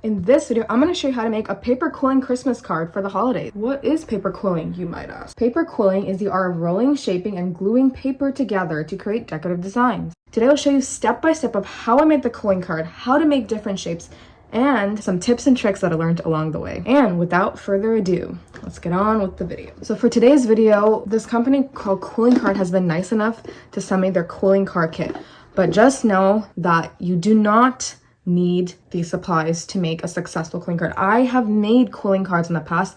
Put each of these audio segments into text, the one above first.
In this video, I'm going to show you how to make a paper quilling Christmas card for the holidays. What is paper quilling, you might ask? Paper quilling is the art of rolling, shaping, and gluing paper together to create decorative designs. Today, I'll show you step by step of how I made the quilling card, how to make different shapes, and some tips and tricks that I learned along the way. And without further ado, let's get on with the video. So for today's video, this company called Quilling Card has been nice enough to send me their Quilling Card Kit. But just know that you do not need these supplies to make a successful quilling card. I have made quilling cards in the past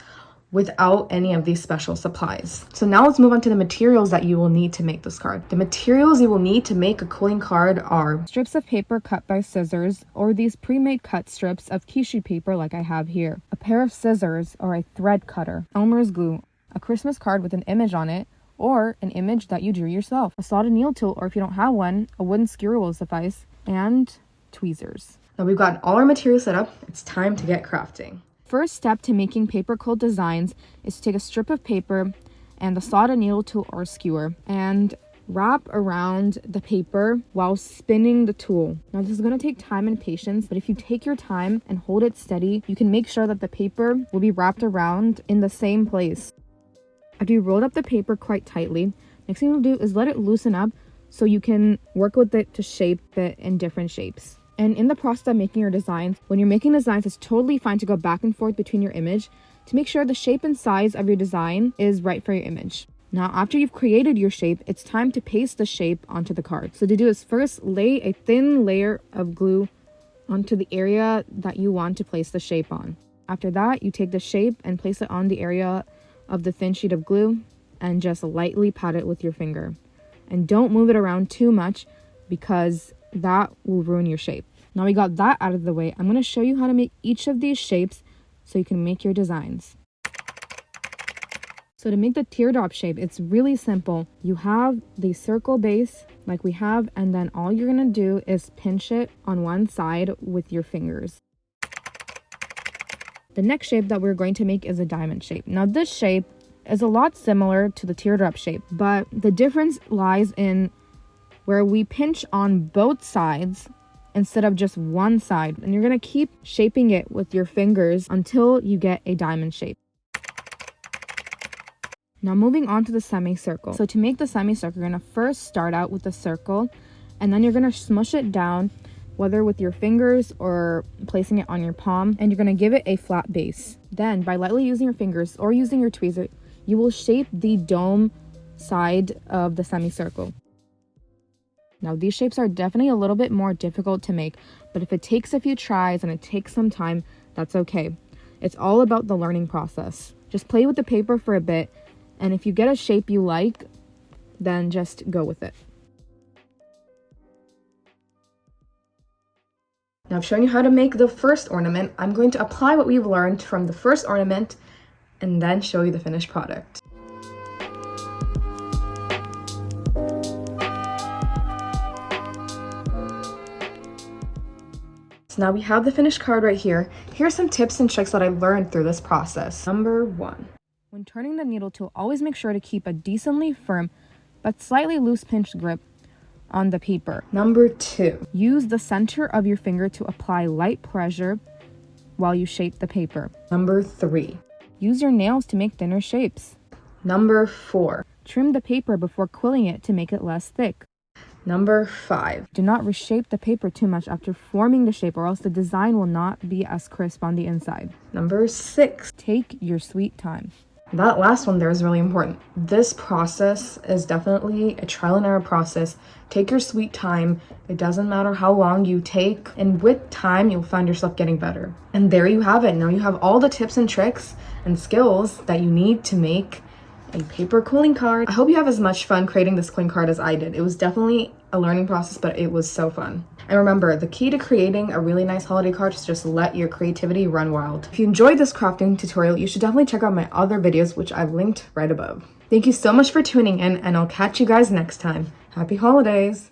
without any of these special supplies. So now let's move on to the materials that you will need to make this card. The materials you will need to make a quilling card are strips of paper cut by scissors, or these pre-made cut strips of tissue paper like I have here, a pair of scissors or a thread cutter, Elmer's glue, a Christmas card with an image on it, or an image that you drew yourself, a slotted needle tool, or if you don't have one, a wooden skewer will suffice, and tweezers. Now we've got all our materials set up. It's time to get crafting. First step to making paper quilt designs is to take a strip of paper and the slotted needle tool or skewer and wrap around the paper while spinning the tool. Now this is going to take time and patience, but if you take your time and hold it steady, you can make sure that the paper will be wrapped around in the same place. After you rolled up the paper quite tightly, next thing you'll do is let it loosen up so you can work with it to shape it in different shapes. And in the process of making your designs, when you're making designs, it's totally fine to go back and forth between your image to make sure the shape and size of your design is right for your image. Now, after you've created your shape, it's time to paste the shape onto the card. So to do is first lay a thin layer of glue onto the area that you want to place the shape on. After that, you take the shape and place it on the area of the thin sheet of glue and just lightly pat it with your finger. And don't move it around too much because that will ruin your shape. Now we got that out of the way, I'm going to show you how to make each of these shapes so you can make your designs. So to make the teardrop shape, it's really simple. You have the circle base like we have, and then all you're going to do is pinch it on one side with your fingers. The next shape that we're going to make is a diamond shape. Now this shape is a lot similar to the teardrop shape, but the difference lies in where we pinch on both sides instead of just one side, and you're going to keep shaping it with your fingers until you get a diamond shape. Now moving on to the semicircle. So to make the semicircle, you're going to first start out with a circle, and then you're going to smush it down, whether with your fingers or placing it on your palm, and you're going to give it a flat base. Then by lightly using your fingers or using your tweezer, you will shape the dome side of the semicircle. Now these shapes are definitely a little bit more difficult to make, but if it takes a few tries and it takes some time, that's okay. It's all about the learning process. Just play with the paper for a bit, and if you get a shape you like, then just go with it. Now I've shown you how to make the first ornament. I'm going to apply what we've learned from the first ornament and then show you the finished product. So now we have the finished card right here. Here's some tips and tricks that I learned through this process. Number 1. When turning the needle tool, always make sure to keep a decently firm but slightly loose pinch grip on the paper. Number 2. Use the center of your finger to apply light pressure while you shape the paper. Number 3. Use your nails to make thinner shapes. Number 4. Trim the paper before quilling it to make it less thick. Number 5. Do not reshape the paper too much after forming the shape, or else the design will not be as crisp on the inside. Number 6. Take your sweet time. That last one there is really important. This process is definitely a trial and error process. Take your sweet time. It doesn't matter how long you take, and with time you'll find yourself getting better. And there you have it. Now you have all the tips and tricks and skills that you need to make a paper quilling card. I hope you have as much fun creating this quilling card as I did. It was definitely a learning process, but it was so fun. And remember, the key to creating a really nice holiday card is just let your creativity run wild. If you enjoyed this crafting tutorial, you should definitely check out my other videos, which I've linked right above. Thank you so much for tuning in, and I'll catch you guys next time. Happy holidays!